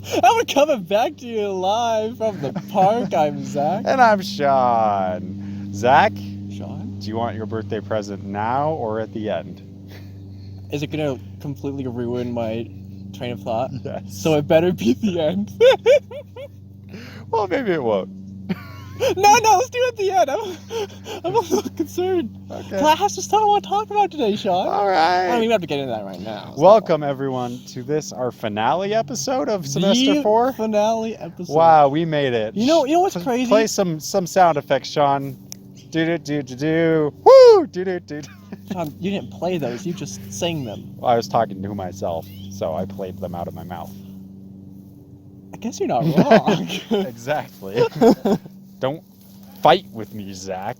I'm coming back to you live from the park. I'm Zach. And I'm Sean. Zach, Sean? do you want your birthday present now or at the end? Is it going to completely ruin my train of thought? Yes. So it better be the end. Well, maybe it won't. No, let's do it at the end. I'm a little concerned. Okay. I have some stuff I want to talk about today, Sean. All right. I mean, we have to get into that right now. Welcome, everyone, to our finale episode of Semester 4. Finale episode. Wow, we made it. You know what's crazy? Play some sound effects, Sean. Do-do-do-do-do. Woo! Do-do-do. Sean, you didn't play those. You just sang them. Well, I was talking to myself, so I played them out of my mouth. I guess you're not wrong. Exactly. Don't fight with me, Zach.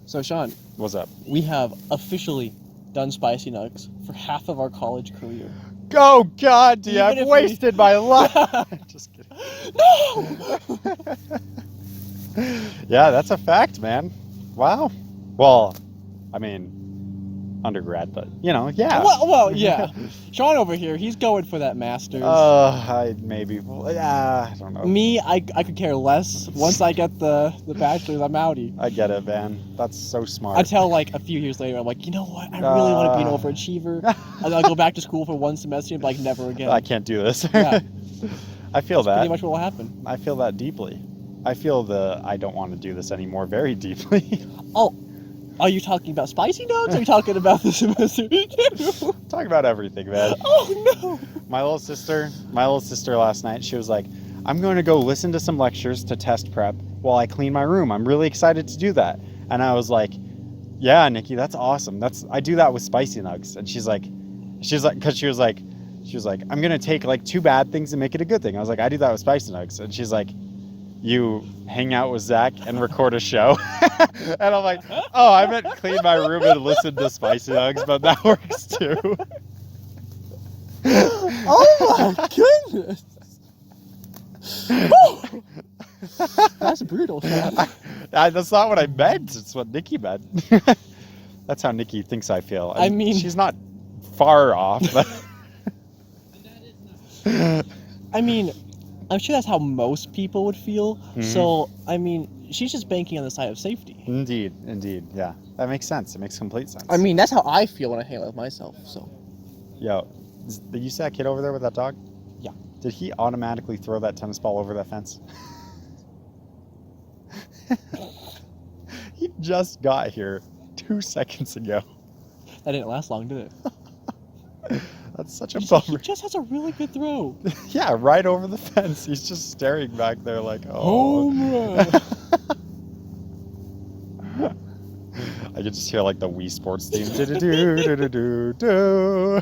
So, Sean. What's up? We have officially done Spicy Nuggs for half of our college career. Oh, God, dude, Even I've wasted my life. Just kidding. No! Yeah, that's a fact, man. Wow. Well, I mean, undergrad, but, yeah. Well, yeah. Sean over here, he's going for that master's. I don't know. Me, I could care less. Once I get the bachelor's, I'm outie. I get it, man. That's so smart. Until, like, a few years later, I'm like, you know what? I really want to be an overachiever. And then I'll go back to school for one semester and be like, never again. I can't do this. Yeah. I feel That's that. pretty much what will happen. I feel that deeply. I feel I don't want to do this anymore very deeply. Oh, are you talking about Spicy Nuggs? Or are you talking about the semester? Talk about everything, man. Oh, no. My little sister last night, she was like, I'm going to go listen to some lectures to test prep while I clean my room. I'm really excited to do that. And I was like, yeah, Nikki, that's awesome. I do that with Spicy Nuggs. And she's like, because she was like, I'm going to take like two bad things and make it a good thing. I was like, I do that with Spicy Nuggs. And she's like, you hang out with Zach and record a show. And I'm like, oh, I meant clean my room and listen to Spicy Nuggs, but that works too. Oh my goodness. That's brutal, Sean. That's not what I meant. It's what Nikki meant. That's how Nikki thinks I feel. I mean, she's not far off. I mean, I'm sure that's how most people would feel. Mm-hmm. So, I mean, she's just banking on the side of safety. Indeed. Yeah. That makes sense. It makes complete sense. I mean, that's how I feel when I hang out with myself, so. Yo, did you see that kid over there with that dog? Yeah. Did he automatically throw that tennis ball over that fence? He just got here 2 seconds ago. That didn't last long, did it? That's such a bummer. He just has a really good throw. Yeah, right over the fence. He's just staring back there like, oh. Home run. I could just hear like the Wii Sports theme. Do-do-do-do-do-do.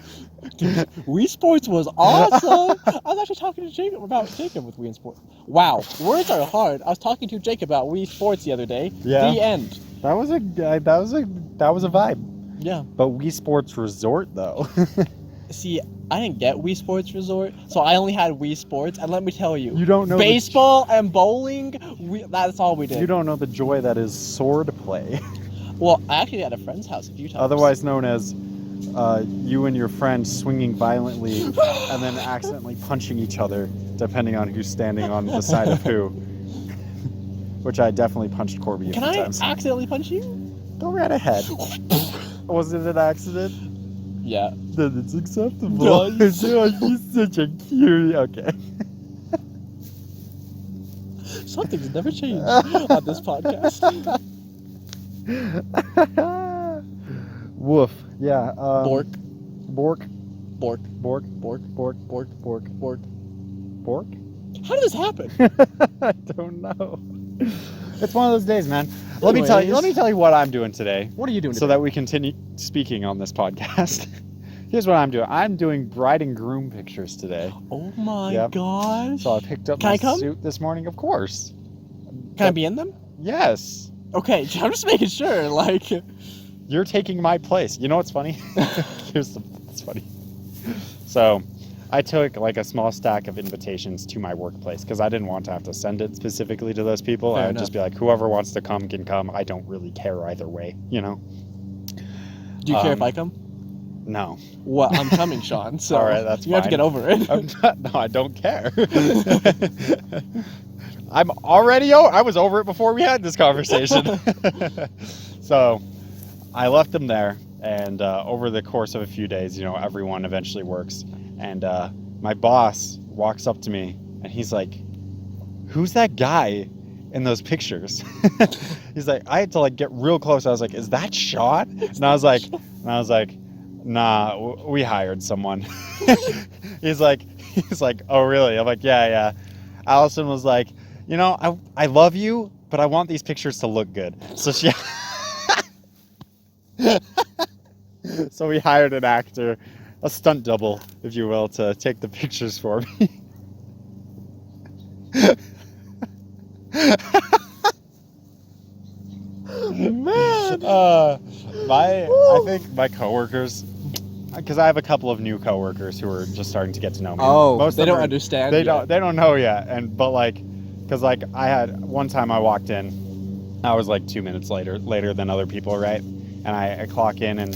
Dude, Wii Sports was awesome. I was actually talking to Jacob about Jacob with Wii Sports. Wow, words are hard. I was talking to Jacob about Wii Sports the other day. Yeah. The end. That was a vibe. Yeah. But Wii Sports Resort though. See, I didn't get Wii Sports Resort, so I only had Wii Sports, and let me tell you, You don't know baseball and bowling, that's all we did. You don't know the joy that is sword play. Well, I actually at a friend's house a few times. Otherwise known as you and your friend swinging violently and then accidentally punching each other, depending on who's standing on the side of who. Which I definitely punched Corby a few times. Can I accidentally punch you? Go right ahead. Was it an accident? Yeah. Then it's acceptable. He's such a cutie. Okay. Something's never changed on this podcast. Woof. Yeah. Bork. Bork. Bork. Bork. Bork. Bork. Bork. Bork. Bork. Bork? How did this happen? I don't know. It's one of those days, man. Let me tell you what I'm doing today. What are you doing today? So that we continue speaking on this podcast. Here's what I'm doing. I'm doing bride and groom pictures today. Oh my gosh. So I picked up my suit this morning, of course. Can I be in them? Yes. Okay, I'm just making sure, like... You're taking my place. You know what's funny? It's funny. So, I took like a small stack of invitations to my workplace because I didn't want to have to send it specifically to those people. I would just be like, whoever wants to come can come. I don't really care either way, you know? Do you care if I come? No. Well, I'm coming, Sean. So All right, that's you have to fine. get over it. No, I don't care. I'm already I was over it before we had this conversation. So I left them there, and over the course of a few days, you know, everyone eventually works. And my boss walks up to me, and he's like, "Who's that guy in those pictures?" He's like, I had to like get real close. I was like, "Is that Sean?" And I was like, "Nah, we hired someone." he's like, "Oh really?" I'm like, "Yeah." Allison was like, "You know, I love you, but I want these pictures to look good." So she, so we hired an actor, a stunt double, if you will, to take the pictures for me. Man. I think my coworkers, because I have a couple of new coworkers who are just starting to get to know me. Oh, Most of they them don't understand. They yet. don't know yet. And but like, because like I had one time I walked in, I was like 2 minutes later than other people, right? And I clock in, and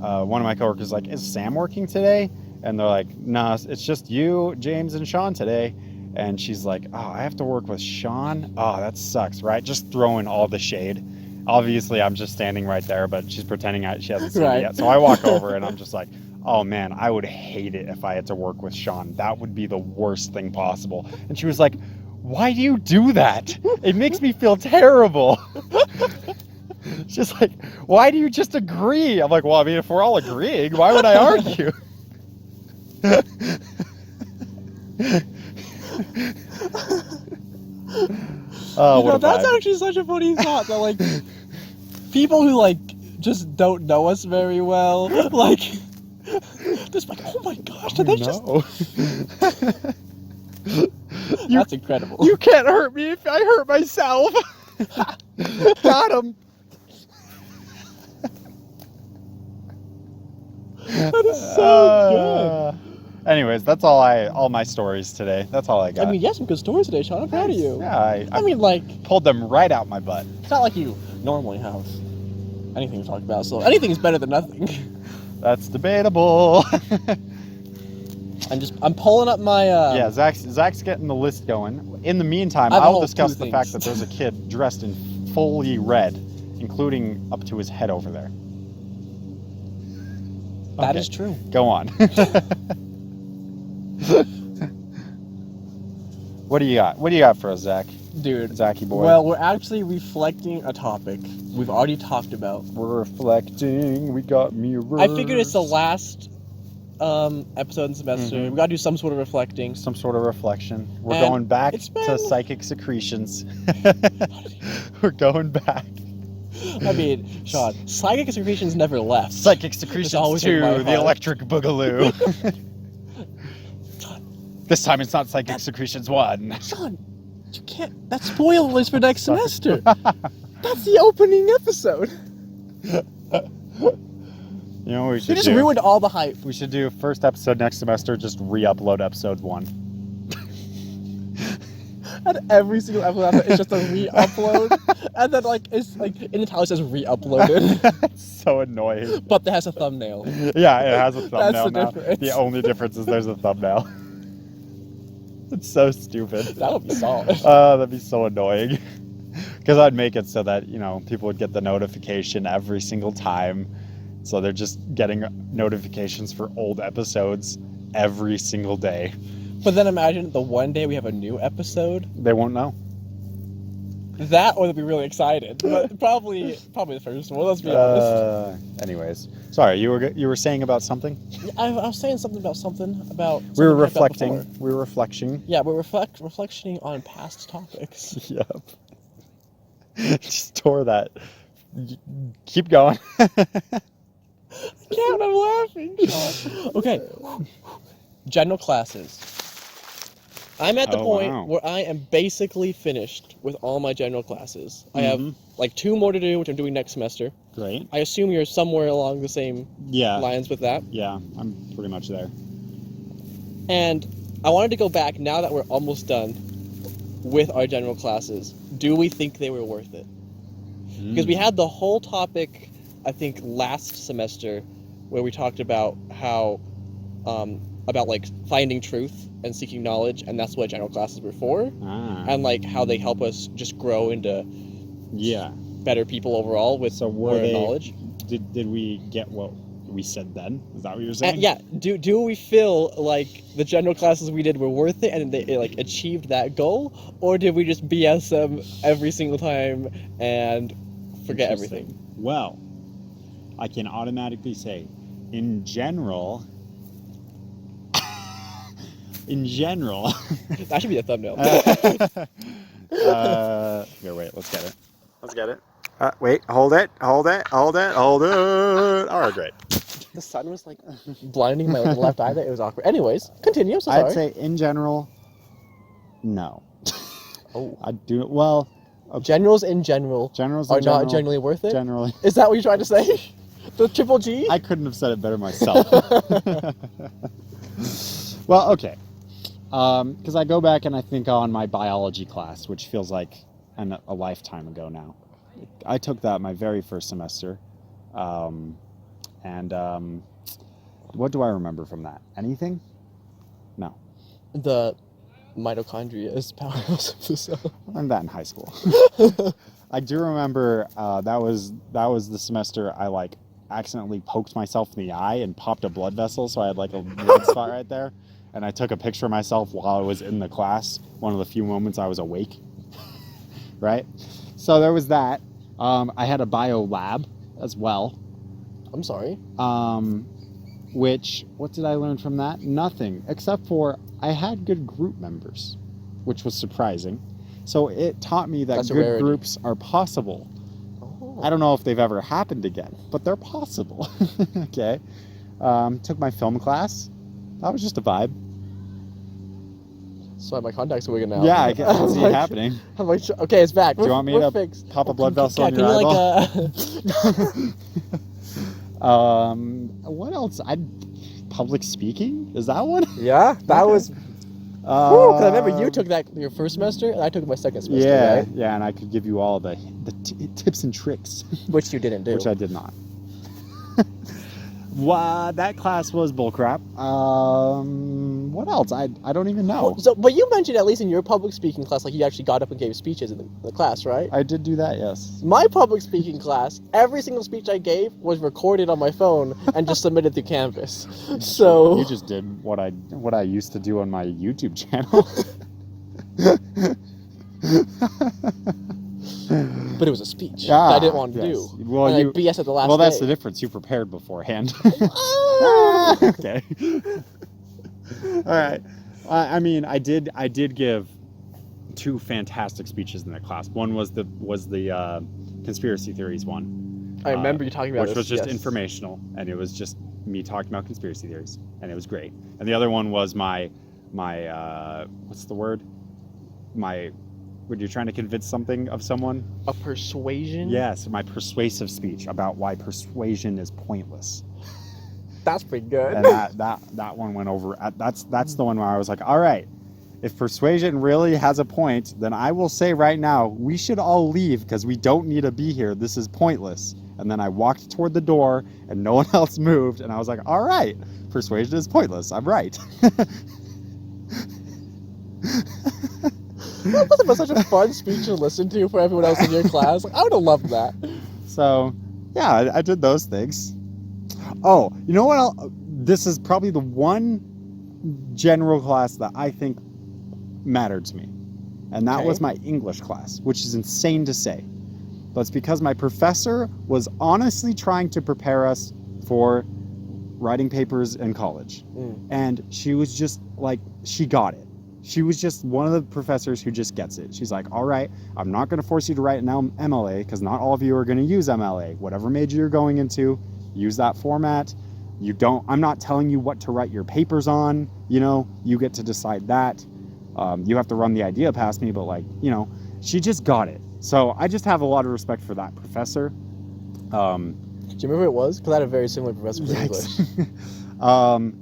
one of my coworkers is like, "Is Sam working today?" And they're like, "Nah, it's just you, James, and Sean today." And she's like, "Oh, I have to work with Sean? Oh, that sucks," right? Just throwing all the shade. Obviously, I'm just standing right there, but she's pretending she hasn't seen me Right. yet. So I walk over, and I'm just like, "Oh man, I would hate it if I had to work with Sean. That would be the worst thing possible." And she was like, "Why do you do that? It makes me feel terrible." She's like, "Why do you just agree?" I'm like, "Well, I mean, if we're all agreeing, why would I argue?" Oh, You what know, a that's vibe. actually such a funny thought that like people who like just don't know us very well, like just like, "Oh my gosh, did they just?" No. That's incredible. You can't hurt me if I hurt myself. Got him. That is so Anyways, that's all my stories today. That's all I good. got. I mean, you have some good stories today, Sean. I'm proud of you. Yeah, I mean, like, pulled them right out my butt. it's not like you normally have anything to talk about, so anything's better than nothing. That's debatable. I'm pulling up my Yeah, Zach's getting the list going. In the meantime, I have a I'll whole discuss two the fact things. that there's a kid dressed in fully red, including up to his head over there. That Okay, is true. Go on. What do you got? What do you got for us, Zach? Dude. Zachy boy. Well, we're actually reflecting a topic we've already talked about. We're reflecting. We got mirrors. I figured it's the last episode in the semester. Mhm. We gotta do some sort of reflecting. Some sort of reflection. We're And going back it's to been- psychic secretions. We're going back. I mean, Sean, psychic secretions never left. Psychic secretions always in my 2, the heart. electric boogaloo. This time it's not psychic secretions 1. Sean, you can't. That's spoilers for next Sorry. semester. That's the opening episode. You know what we You should just do? ruined all the hype. We should do first episode next semester, just re-upload episode 1. And every single episode is just a re-upload, and then like it's like in the title it says re-uploaded, It's so annoying. but that has a thumbnail. Yeah, it has a thumbnail That's the now. difference. The only difference is there's a thumbnail. It's so stupid. That would be solid. That'd be so annoying. Because I'd make it so that, you know, people would get the notification every single time. So they're just getting notifications for old episodes every single day. But then imagine the one day we have a new episode. They won't know. That or they'll be really excited. But probably the first one. Let's be honest. Anyways, sorry, you were saying about something? I was saying something about something about. We were something I thought reflecting. before. We were reflecting. Yeah, we're reflecting on past topics. Yep. Just tore that. Keep going. Can't, I'm laughing. Sean. Okay. General classes. I'm at the Oh, point wow. where I am basically finished with all my general classes. I have Mhm. like 2 more to do, which I'm doing next semester. Great. I assume you're somewhere along the same Yeah. lines with that. Yeah, I'm pretty much there. And I wanted to go back now that we're almost done with our general classes. Do we think they were worth it? Because we had the whole topic, I think, last semester where we talked about how, about like finding truth and seeking knowledge, and that's what general classes were for, and like how they help us just grow into better people overall with more knowledge. Did we get what we said then? Is that what you're saying? Yeah. Do we feel like the general classes we did were worth it and they like achieved that goal, or did we just BS them every single time and forget everything? Well, I can automatically say, in general, that should be the thumbnail. Here, wait, let's get it. Wait, hold it. All right, great. The sun was like blinding my left eye there. It was awkward. Anyways, continue. So sorry. I'd say in general, no. Oh. I do, well. Generals in general are not generally worth it? Generally. Is that what you're trying to say? The triple G? I couldn't have said it better myself. Well, okay. Because I go back and I think on my biology class, which feels like a lifetime ago now. I took that my very first semester. What do I remember from that? Anything? No. The mitochondria is powerhouse of the cell. I learned that in high school. I do remember that was the semester I like accidentally poked myself in the eye and popped a blood vessel, so I had like a red spot right there. And I took a picture of myself while I was in the class, one of the few moments I was awake. Right? So there was that. I had a bio lab as well. I'm sorry. What did I learn from that? Nothing, except for I had good group members, which was surprising. So it taught me that good groups are possible. Oh. I don't know if they've ever happened again, but they're possible. Okay. Took my film class. That was just a vibe. So my contacts are wigging now. Yeah, I can see it happening. I'm like, okay, it's back. Do you want me to pop a blood vessel on your eyeball? What else? Public speaking? Is that one? Yeah, that was. Because I remember you took that your first semester, and I took my second semester. Yeah, right? Yeah, and I could give you all the tips and tricks, which you didn't do. Which I did not. That class was bullcrap. What else? I don't even know. So, but you mentioned at least in your public speaking class, like you actually got up and gave speeches in the class, right? I did do that, yes. My public speaking class, every single speech I gave was recorded on my phone and just submitted through Canvas. So you just did what I used to do on my YouTube channel. But it was a speech that I didn't want to do. Well, and I BS at the last Well, that's day. the difference. You prepared beforehand. Okay. All right. I mean, I did give two fantastic speeches in that class. One was the conspiracy theories one. I remember you talking about which was just informational, and it was just me talking about conspiracy theories, and it was great. And the other one was my what's the word? When you're trying to convince something of someone? A persuasion? Yes, my persuasive speech about why persuasion is pointless. That's pretty good. And that one went over. That's the one where I was like, all right, if persuasion really has a point, then I will say right now, we should all leave because we don't need to be here. This is pointless. And then I walked toward the door and no one else moved. And I was like, all right, persuasion is pointless. I'm right. That must have been such a fun speech to listen to for everyone else in your class. Like, I would have loved that. So, yeah, I did those things. Oh, you know what? This is probably the one general class that I think mattered to me. And that was my English class, which is insane to say. But it's because my professor was honestly trying to prepare us for writing papers in college. And she was just like, she got it. She was just one of the professors who just gets it. She's like, all right, I'm not going to force you to write an MLA because not all of you are going to use MLA. Whatever major you're going into, use that format. I'm not telling you what to write your papers on. You get to decide that. You have to run the idea past me, but she just got it. So I just have a lot of respect for that professor. Do you remember who it was? Because I had a very similar professor for English.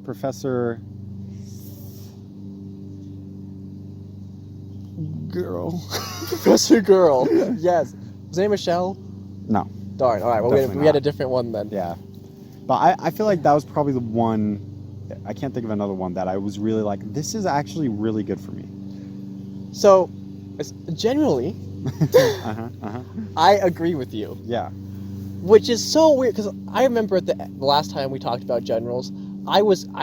Professor Girl. Professor Girl. Yes. Was her name Michelle? No. Darn. All right. Well, we had a different one then. Yeah. But I feel like that was probably the one. I can't think of another one that I was really like, this is actually really good for me. So, generally, I agree with you. Yeah. Which is so weird, because I remember the last time we talked about generals, I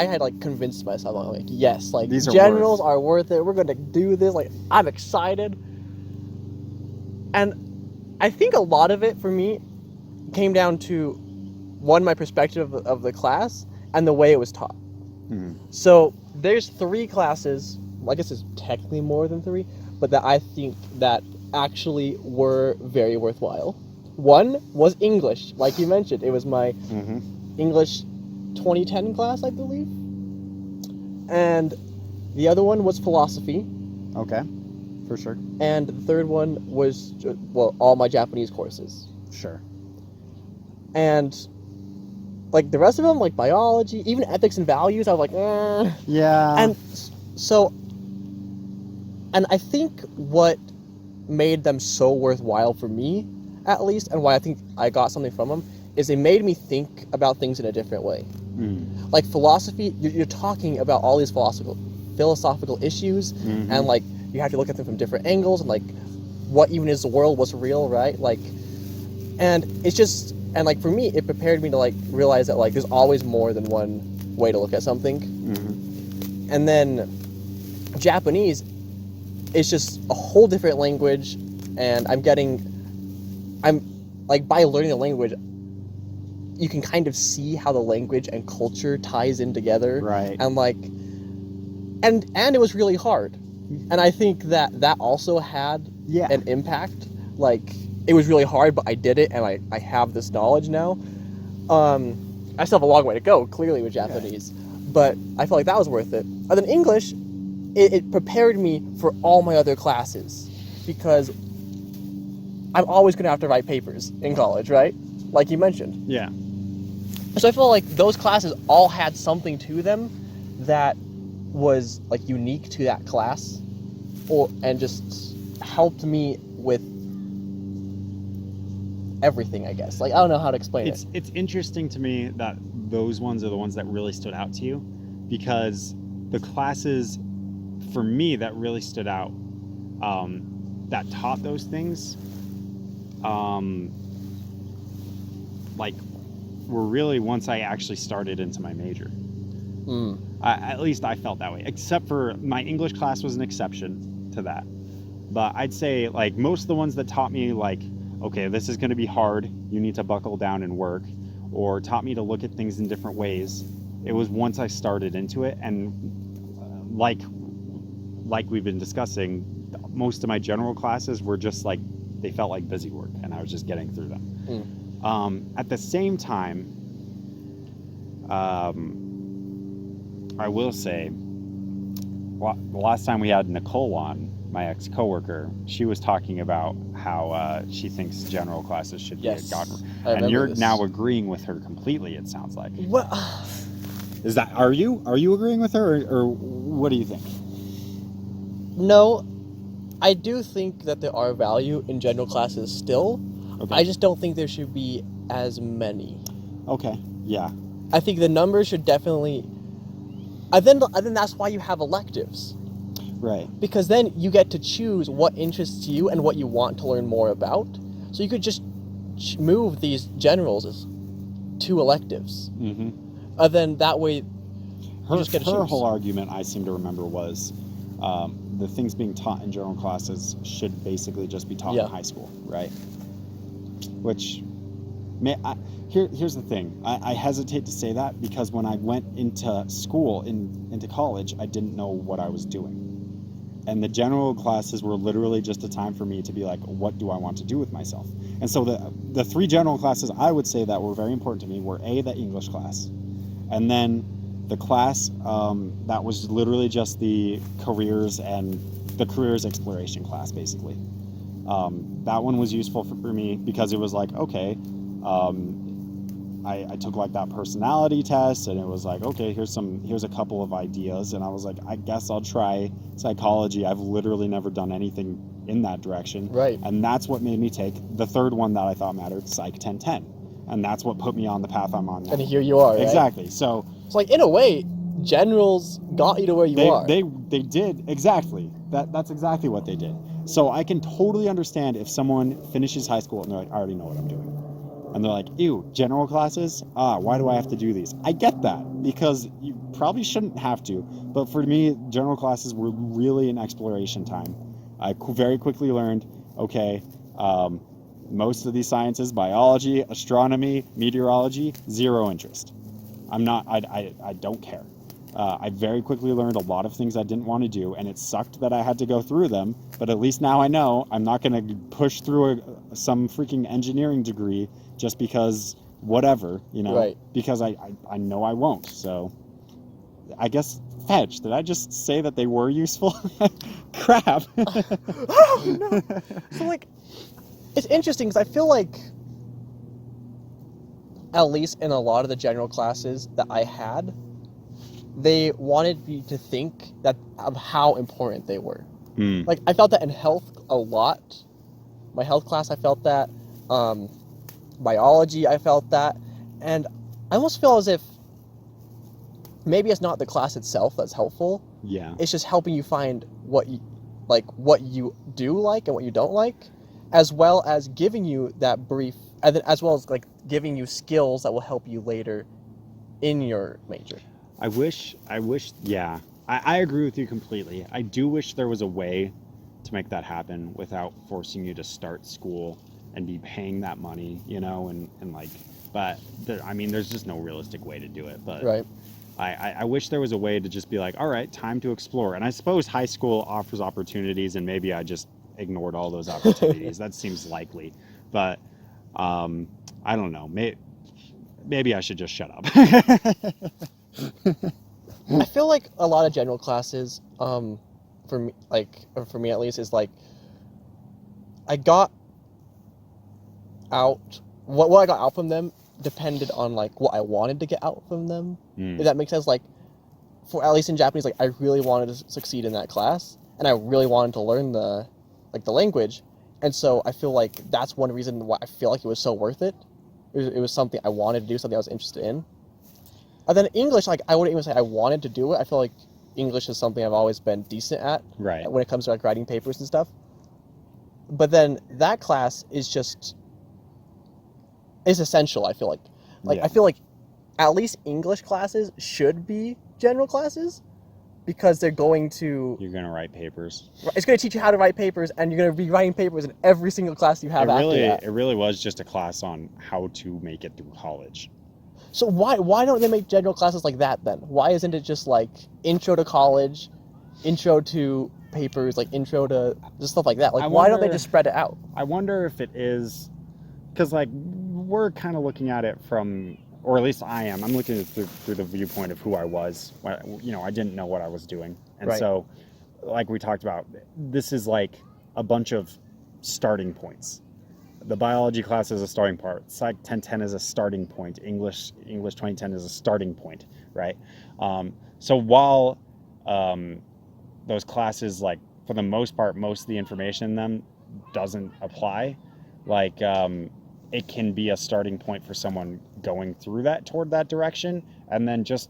had like convinced myself, I'm like, yes, like These generals are worth it. We're gonna do this. Like, I'm excited. And I think a lot of it for me came down to one, my perspective of the class and the way it was taught. So there's 3 classes. I guess it's technically more than 3, but that I think that actually were very worthwhile. One was English, like you mentioned. It was my English 2010 class, I believe. And the other one was philosophy. Okay, for sure. And the third one was, well, all my Japanese courses. Sure. And like the rest of them, like biology, even ethics and values, I was like, eh. Yeah. And so, and I think what made them so worthwhile for me, at least, and why I think I got something from them, is they made me think about things in a different way. Like philosophy, you're talking about all these philosophical issues, and like you have to look at them from different angles, and like what even is the world, what's real, right? Like, and it's just, and like for me, it prepared me to like realize that like there's always more than one way to look at something. And then Japanese is just a whole different language, and I'm like, by learning the language, you can kind of see how the language and culture ties in together. Right. And like, and it was really hard. And I think that also had an impact. Like, it was really hard, but I did it, and I have this knowledge now. I still have a long way to go, clearly, with Japanese. But I felt like that was worth it. And then English, it prepared me for all my other classes. Because I'm always going to have to write papers in college, right? Like you mentioned. Yeah. So I feel like those classes all had something to them that was like unique to that class, and just helped me with everything, I guess. Like, I don't know how to explain it. It's interesting to me that those ones are the ones that really stood out to you, because the classes for me that really stood out, that taught those things, like, were really once I actually started into my major. At least I felt that way, except for my English class was an exception to that. But I'd say like most of the ones that taught me like, okay, this is going to be hard, you need to buckle down and work, or taught me to look at things in different ways, it was once I started into it. And like we've been discussing, most of my general classes were just like, they felt like busy work, and I was just getting through them. At the same time, I will say, the last time we had Nicole on, my ex-coworker, she was talking about how she thinks general classes should be gotten. And you're now agreeing with her completely, it sounds like. What? Is that, are you agreeing with her, or what do you think? No, I do think that there are value in general classes still. Okay. I just don't think there should be as many. Okay, yeah. I think the numbers should definitely... I then that's why you have electives. Right. Because then you get to choose what interests you and what you want to learn more about. So you could just move these generals to electives. And then that way, you just get to choose. Her whole argument, I seem to remember, was the things being taught in general classes should basically just be taught in high school, right? Which, here's the thing. I hesitate to say that because when I went into school, into college, I didn't know what I was doing. And the general classes were literally just a time for me to be like, what do I want to do with myself? And so the 3 general classes I would say that were very important to me were the English class, and then the class that was literally just the careers exploration class, basically. That one was useful for me because it was like, okay, I took like that personality test, and it was like, okay, here's a couple of ideas, and I was like, I guess I'll try psychology. I've literally never done anything in that direction. Right. And that's what made me take the third one that I thought mattered, Psych 1010. and that's what put me on the path I'm on now. And here you are, right? Exactly. So like, in a way, generals got you to where you are. They did, exactly. That's exactly what they did. So I can totally understand if someone finishes high school and they're like, I already know what I'm doing. And they're like, ew, general classes? Why do I have to do these? I get that, because you probably shouldn't have to. But for me, general classes were really an exploration time. I very quickly learned, okay, most of these sciences, biology, astronomy, meteorology, zero interest. I don't care. I very quickly learned a lot of things I didn't want to do, and it sucked that I had to go through them, but at least now I know I'm not going to push through some freaking engineering degree just because whatever, right. Because I know I won't. So I guess, Fetch, did I just say that they were useful? Crap. Oh, no. So, like, it's interesting because I feel like, at least in a lot of the general classes that I had, they wanted me to think of how important they were. Like, I felt that in health a lot. My health class, I felt that. Biology, I felt that. And I almost feel as if maybe it's not the class itself that's helpful. Yeah. It's just helping you find what you do like and what you don't like, as well as giving you that brief, and then as well as like giving you skills that will help you later in your major. I wish, yeah. I agree with you completely. I do wish there was a way to make that happen without forcing you to start school and be paying that money, and like, but there's just no realistic way to do it. But right. I wish there was a way to just be like, all right, time to explore. And I suppose high school offers opportunities, and maybe I just ignored all those opportunities. That seems likely. But I don't know. Maybe I should just shut up. I feel like a lot of general classes, for me at least, is like, I got out, what I got out from them depended on like what I wanted to get out from them. If that makes sense. Like, for at least in Japanese, like, I really wanted to succeed in that class, and I really wanted to learn the language, and so I feel like that's one reason why I feel like it was so worth it. It was something I wanted to do, something I was interested in. And then English, like, I wouldn't even say I wanted to do it. I feel like English is something I've always been decent at, right, when it comes to like writing papers and stuff. But then that class is essential. I feel like yeah. I feel like at least English classes should be general classes, because you're going to write papers. It's going to teach you how to write papers, and you're going to be writing papers in every single class you have after that. It really was just a class on how to make it through college. So why don't they make general classes like that then? Why isn't it just like intro to college, intro to papers, like intro to just stuff like that? Like, why don't they just spread it out? I wonder if it is, because like we're kind of looking at it from, or at least I am. I'm looking at it through the viewpoint of who I was. I didn't know what I was doing, and right. So, like we talked about, this is like a bunch of starting points. The biology class is a starting part. Psych 1010 is a starting point. English 2010 is a starting point, right? So while those classes, like, for the most part, most of the information in them doesn't apply, like, it can be a starting point for someone going through toward that direction. And then just,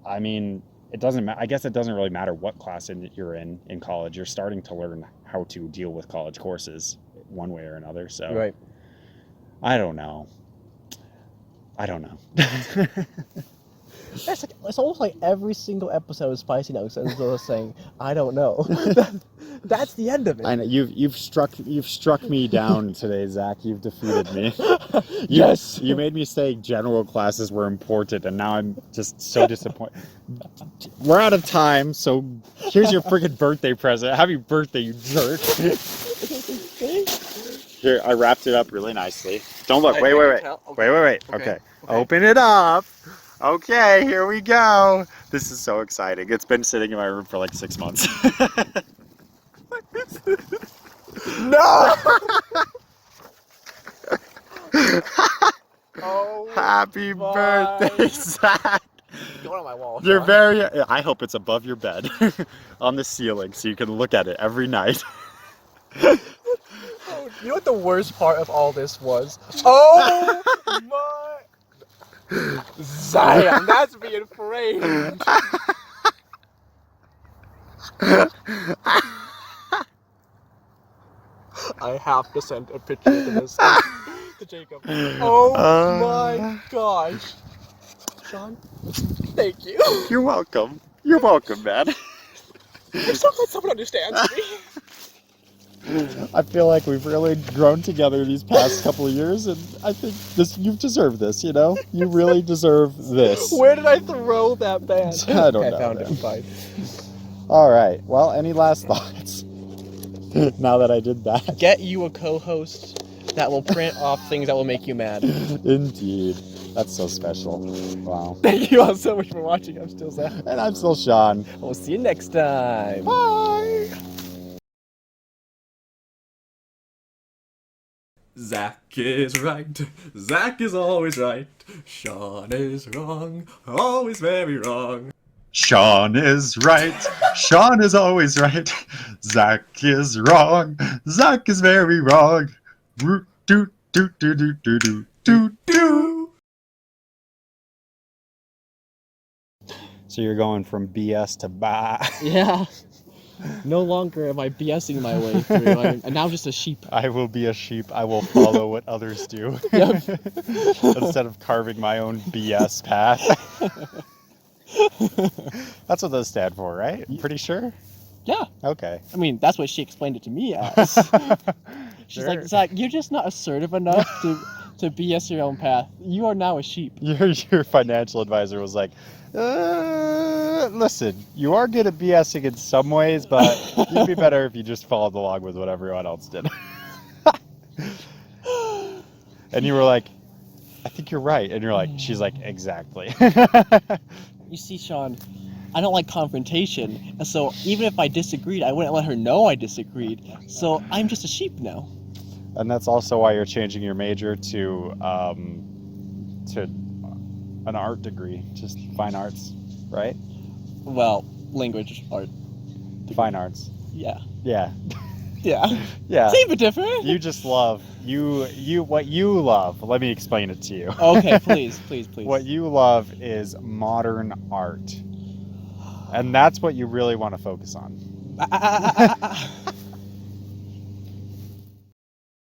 it doesn't matter. I guess it doesn't really matter what class you're in college. You're starting to learn how to deal with college courses one way or another. So right. I don't know. It's almost like every single episode of Spicy Nuggs is saying, I don't know. That's the end of it. I know you've struck me down today, Zach. You've defeated me. Yes. You made me say general classes were important, and now I'm just so disappointed. We're out of time, so here's your freaking birthday present. Happy birthday, you jerk. Here, I wrapped it up really nicely. Don't look. Wait. Okay. Open it up. Okay, here we go. This is so exciting. It's been sitting in my room for like 6 months. No! Oh, happy birthday, Zach. Going on my wall. You're I hope it's above your bed on the ceiling so you can look at it every night. You know what the worst part of all this was? Oh my. Damn, that's being framed. I have to send a picture to this to Jacob. Oh my gosh. Sean, thank you. You're welcome. You're welcome, man. I'm so glad someone understands me. I feel like we've really grown together these past couple of years, and I think you've deserved this, you know? You really deserve this. Where did I throw that band? I don't know. I found it. Man. Fine. All right. Well, any last thoughts? Now that I did that. Get you a co-host that will print off things that will make you mad. Indeed. That's so special. Wow. Thank you all so much for watching. I'm still Zach. And I'm still Sean. We'll see you next time. Bye. Zach is right, Zach is always right, Sean is wrong, always very wrong. Sean is right, Sean is always right, Zach is wrong, Zach is very wrong. Do do do do do do do do. So you're going from BS to bye. Yeah. No longer am I BSing my way through. I'm now just a sheep. I will be a sheep. I will follow what others do. Instead of carving my own BS path. That's what those stand for, right? Pretty sure? Yeah. Okay. I mean, that's what she explained it to me as. She's Sure. like, Zach, you're just not assertive enough to BS your own path. You are now a sheep. Your financial advisor was like, listen, you are good at BSing in some ways, but you'd be better if you just followed along with what everyone else did. And you were like, I think you're right. And you're like, she's like, exactly. You see, Sean, I don't like confrontation. And so even if I disagreed, I wouldn't let her know I disagreed. So I'm just a sheep now. And that's also why you're changing your major to an art degree, just fine arts, right? Well, language art. Fine arts. Yeah. Yeah. Yeah. Yeah. Same but different. You just love what you love. Let me explain it to you. Okay, please. What you love is modern art. And that's what you really want to focus on.